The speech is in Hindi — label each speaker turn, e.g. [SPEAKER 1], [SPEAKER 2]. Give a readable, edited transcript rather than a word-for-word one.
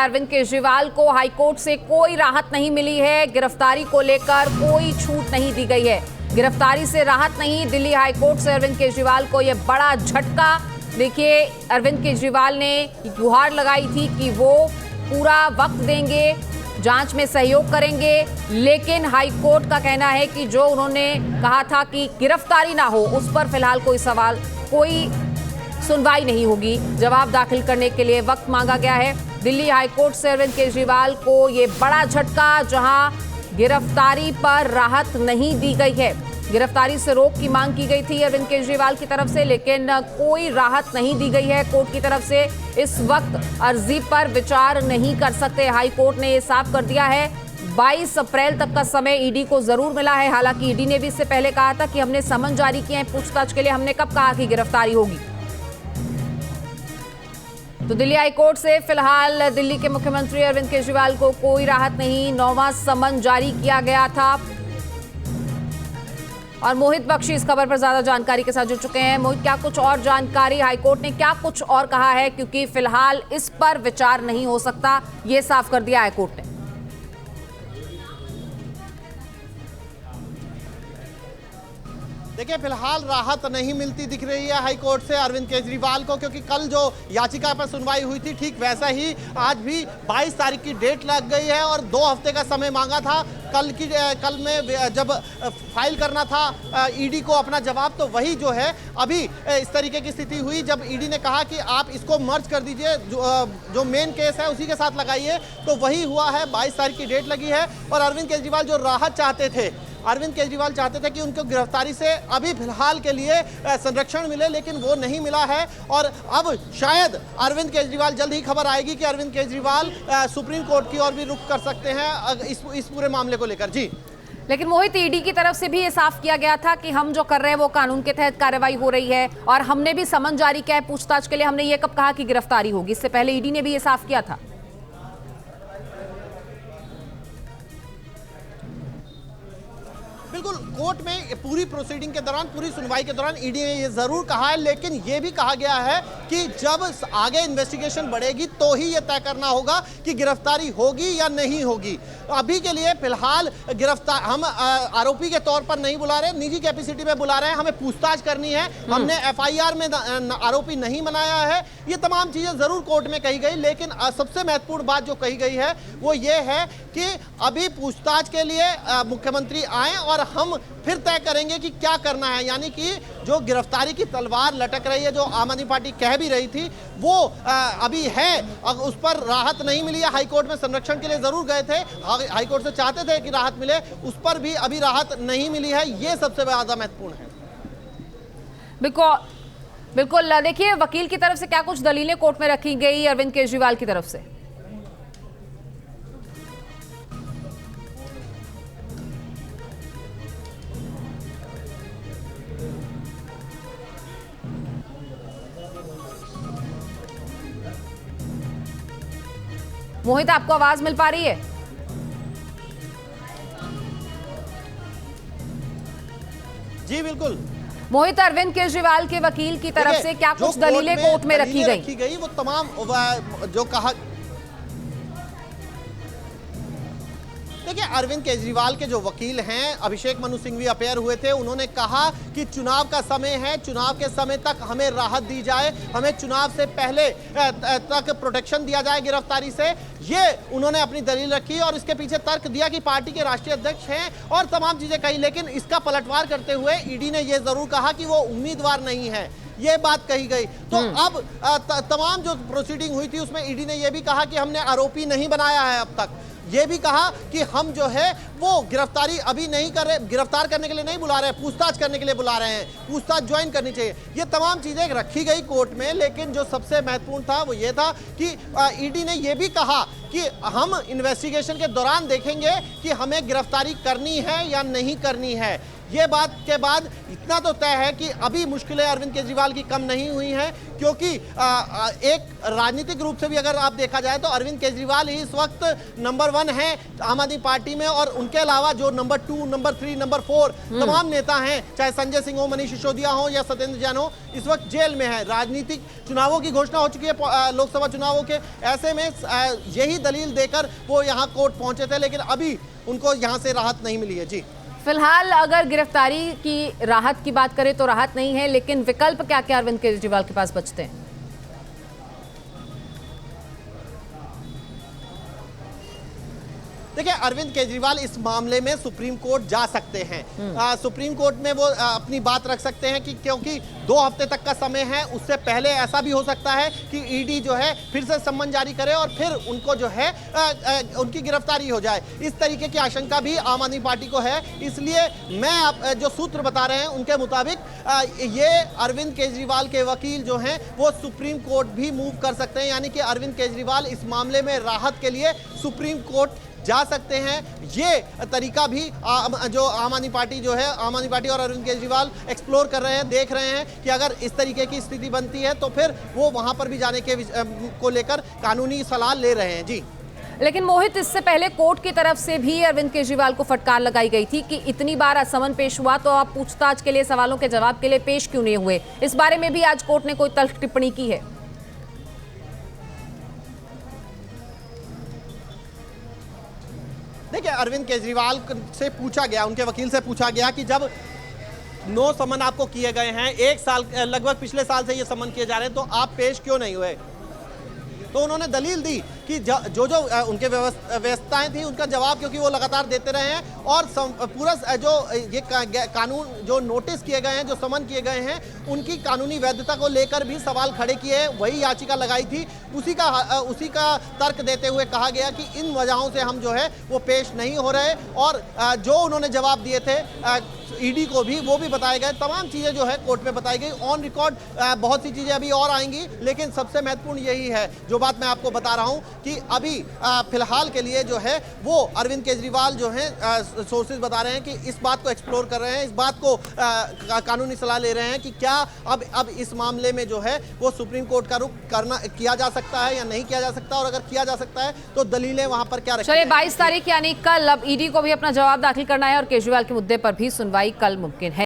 [SPEAKER 1] अरविंद केजरीवाल को हाईकोर्ट से कोई राहत नहीं मिली है। गिरफ्तारी को लेकर कोई छूट नहीं दी गई है। गिरफ्तारी से राहत नहीं, दिल्ली हाईकोर्ट से अरविंद केजरीवाल को यह बड़ा झटका। देखिए, अरविंद केजरीवाल ने गुहार लगाई थी कि वो पूरा वक्त देंगे, जांच में सहयोग करेंगे, लेकिन हाईकोर्ट का कहना है कि जो उन्होंने कहा था कि गिरफ्तारी ना हो, उस पर फिलहाल कोई सुनवाई नहीं होगी। जवाब दाखिल करने के लिए वक्त मांगा गया है। दिल्ली हाईकोर्ट से अरविंद केजरीवाल को ये बड़ा झटका, जहां गिरफ्तारी पर राहत नहीं दी गई है। गिरफ्तारी से रोक की मांग की गई थी अरविंद केजरीवाल की तरफ से, लेकिन कोई राहत नहीं दी गई है कोर्ट की तरफ से। इस वक्त अर्जी पर विचार नहीं कर सकते। हाई कोर्ट ने यह साफ कर दिया है। 22 अप्रैल तक का समय ईडी को जरूर मिला है। हालांकि ईडी ने भी इससे पहले कहा था कि हमने समन जारी किए हैं पूछताछ के लिए। हमने कब कहा कि गिरफ्तारी होगी? तो दिल्ली हाईकोर्ट से फिलहाल दिल्ली के मुख्यमंत्री अरविंद केजरीवाल को कोई राहत नहीं। 9वां समन जारी किया गया था। और मोहित बख्शी इस खबर पर ज्यादा जानकारी के साथ जुड़ चुके हैं। मोहित, क्या कुछ और जानकारी, हाईकोर्ट ने क्या कुछ और कहा है? क्योंकि फिलहाल इस पर विचार नहीं हो सकता, ये साफ कर दिया हाईकोर्ट ने।
[SPEAKER 2] देखिए, फिलहाल राहत नहीं मिलती दिख रही है हाईकोर्ट से अरविंद केजरीवाल को, क्योंकि कल जो याचिका पर सुनवाई हुई थी, ठीक वैसा ही आज भी 22 तारीख की डेट लग गई है और 2 हफ्ते का समय मांगा था। कल में जब फाइल करना था ईडी को अपना जवाब, तो वही जो है अभी इस तरीके की स्थिति हुई जब ईडी ने कहा कि आप इसको मर्ज कर दीजिए, जो मेन केस है उसी के साथ लगाइए, तो वही हुआ है। 22 तारीख की डेट लगी है और अरविंद केजरीवाल जो राहत चाहते थे, अरविंद केजरीवाल चाहते थे कि उनको गिरफ्तारी से अभी फिलहाल के लिए संरक्षण मिले, लेकिन वो नहीं मिला है। और अब शायद अरविंद केजरीवाल, जल्द ही खबर आएगी कि अरविंद केजरीवाल सुप्रीम कोर्ट की ओर भी रुख कर सकते हैं इस पूरे मामले को लेकर। जी,
[SPEAKER 1] लेकिन मोहित, ईडी की तरफ से भी ये साफ किया गया था कि हम जो कर रहे हैं वो कानून के तहत कार्रवाई हो रही है और हमने भी समन जारी किया है पूछताछ के लिए। हमने ये कब कहा कि गिरफ्तारी होगी? इससे पहले ईडी ने भी ये साफ किया था।
[SPEAKER 2] बिल्कुल, कोर्ट में पूरी प्रोसीडिंग के दौरान, पूरी सुनवाई के दौरान ईडी ने ये जरूर कहा है, लेकिन ये भी कहा गया है कि जब आगे इन्वेस्टिगेशन बढ़ेगी तो ही ये तय करना होगा कि गिरफ्तारी होगी या नहीं होगी। अभी के लिए फिलहाल गिरफ्तार हम आरोपी के तौर पर नहीं बुला रहे, निजी कैपेसिटी में बुला रहे हैं। हमें पूछताछ करनी है, हमने एफआईआर में आरोपी नहीं बनाया है। ये तमाम चीजें जरूर कोर्ट में कही गई, लेकिन सबसे महत्वपूर्ण बात जो कही गई है वो ये है कि अभी पूछताछ के लिए मुख्यमंत्री आए और हम फिर तय करेंगे कि क्या करना है। यानी कि जो गिरफ्तारी की तलवार लटक रही है, जो आम आदमी पार्टी कह भी रही थी, वो अभी है, उस पर राहत नहीं मिली है। हाईकोर्ट में संरक्षण के लिए जरूर गए थे, हाईकोर्ट से चाहते थे कि राहत मिले, उस पर भी अभी राहत नहीं मिली है। ये सबसे ज्यादा महत्वपूर्ण है।
[SPEAKER 1] बिल्कुल, देखिए, वकील की तरफ से क्या कुछ दलीलें कोर्ट में रखी गई अरविंद केजरीवाल की तरफ से? मोहित, आपको आवाज मिल पा रही है?
[SPEAKER 2] जी बिल्कुल
[SPEAKER 1] मोहित, अरविंद केजरीवाल के वकील की तरफ से क्या कुछ दलीलें कोर्ट में रखी गई?
[SPEAKER 2] वो तमाम जो कहा, देखिए, अरविंद केजरीवाल के जो वकील हैं अभिषेक मनु सिंघवी अपेयर हुए थे। उन्होंने कहा कि चुनाव का समय है, चुनाव के समय तक हमें राहत दी जाए, हमें चुनाव से पहले तक प्रोटेक्शन दिया जाए गिरफ्तारी से। ये उन्होंने अपनी दलील रखी और इसके पीछे तर्क दिया कि पार्टी के राष्ट्रीय अध्यक्ष हैं और तमाम चीजें कही। लेकिन इसका पलटवार करते हुए ईडी ने यह जरूर कहा कि वो उम्मीदवार नहीं है, ये बात कही गई। तो अब तमाम जो प्रोसीडिंग हुई थी उसमें ईडी ने यह भी कहा कि हमने आरोपी नहीं बनाया है अब तक। ये भी कहा कि हम जो है वो गिरफ्तारी अभी नहीं कर रहे, गिरफ्तार करने के लिए नहीं बुला रहे, पूछताछ करने के लिए बुला रहे हैं, पूछताछ ज्वाइन करनी चाहिए। ये तमाम चीजें रखी गई कोर्ट में, लेकिन जो सबसे महत्वपूर्ण था वो ये था कि ईडी ने ये भी कहा कि हम इन्वेस्टिगेशन के दौरान देखेंगे कि हमें गिरफ्तारी करनी है या नहीं करनी है। ये बात के बाद इतना तो तय है कि अभी मुश्किलें अरविंद केजरीवाल की कम नहीं हुई हैं, क्योंकि एक राजनीतिक रूप से भी अगर आप देखा जाए तो अरविंद केजरीवाल ही इस वक्त नंबर 1 है आम आदमी पार्टी में, और उनके अलावा जो नंबर 2, नंबर 3, नंबर 4 तमाम नेता हैं, चाहे संजय सिंह हो, मनीष सिसोदिया हो या सत्येंद्र जैन हो, इस वक्त जेल में है। राजनीतिक चुनावों की घोषणा हो चुकी है, लोकसभा चुनावों के, ऐसे में यही दलील देकर वो यहाँ कोर्ट पहुंचे थे, लेकिन अभी उनको यहाँ से राहत नहीं मिली है। जी,
[SPEAKER 1] फिलहाल अगर गिरफ्तारी की राहत की बात करें तो राहत नहीं है, लेकिन विकल्प क्या क्या अरविंद केजरीवाल के पास बचते हैं?
[SPEAKER 2] देखिए, अरविंद केजरीवाल इस मामले में सुप्रीम कोर्ट जा सकते हैं। सुप्रीम कोर्ट में वो अपनी बात रख सकते हैं, कि क्योंकि 2 हफ्ते तक का समय है, उससे पहले ऐसा भी हो सकता है कि ईडी जो है फिर से सम्मन जारी करे और फिर उनको जो है उनकी गिरफ्तारी हो जाए। इस तरीके की आशंका भी आम आदमी पार्टी को है। इसलिए मैं जो सूत्र बता रहे हैं उनके मुताबिक ये अरविंद केजरीवाल के वकील जो हैं वो सुप्रीम कोर्ट भी मूव कर सकते हैं, यानी कि अरविंद केजरीवाल इस मामले में राहत के लिए सुप्रीम कोर्ट जा सकते हैं। ये तरीका भी जो आम आदमी पार्टी जो है, आम आदमी पार्टी और अरविंद केजरीवाल एक्सप्लोर कर रहे हैं, देख रहे हैं कि अगर इस तरीके की स्थिति बनती है तो फिर वो वहां पर भी जाने के को लेकर कानूनी सलाह ले रहे हैं। जी,
[SPEAKER 1] लेकिन मोहित, इससे पहले कोर्ट की तरफ से भी अरविंद केजरीवाल को फटकार लगाई गई थी कि इतनी बार समन पेश हुआ तो आप पूछताछ के लिए, सवालों के जवाब के लिए पेश क्यों नहीं हुए? इस बारे में भी आज कोर्ट ने कोई तल्ख टिप्पणी की है?
[SPEAKER 2] देखिए, अरविंद केजरीवाल से पूछा गया, उनके वकील से पूछा गया कि जब 9 समन आपको किए गए हैं, 1 साल लगभग पिछले साल से ये समन किए जा रहे हैं, तो आप पेश क्यों नहीं हुए? तो उन्होंने दलील दी कि जो उनके व्यवस्थाएं थी उनका जवाब, क्योंकि वो लगातार देते रहे हैं और पूरा जो ये कानून जो नोटिस किए गए हैं, जो समन किए गए हैं, उनकी कानूनी वैधता को लेकर भी सवाल खड़े किए। वही याचिका लगाई थी, उसी का तर्क देते हुए कहा गया कि इन वजहों से हम जो है वो पेश नहीं हो रहे, और जो उन्होंने जवाब दिए थे ईडी को भी, वो भी बताए गए। तमाम चीज़ें जो है कोर्ट में बताई गई। ऑन रिकॉर्ड बहुत सी चीज़ें अभी और आएंगी, लेकिन सबसे महत्वपूर्ण यही है जो बात मैं आपको बता रहा हूं कि अभी फिलहाल के लिए जो है वो अरविंद केजरीवाल जो है सोर्सेज बता रहे हैं कि इस बात को एक्सप्लोर कर रहे हैं, इस बात को कानूनी सलाह ले रहे हैं कि क्या अब इस मामले में जो है वो सुप्रीम कोर्ट का रुख किया जा सकता है या नहीं किया जा सकता, और अगर किया जा सकता है तो दलीलें वहां पर क्या रखी
[SPEAKER 1] चलिए, 22 तारीख यानी कल अब ईडी को भी अपना जवाब दाखिल करना है और केजरीवाल के मुद्दे पर भी सुनवाई कल मुमकिन है।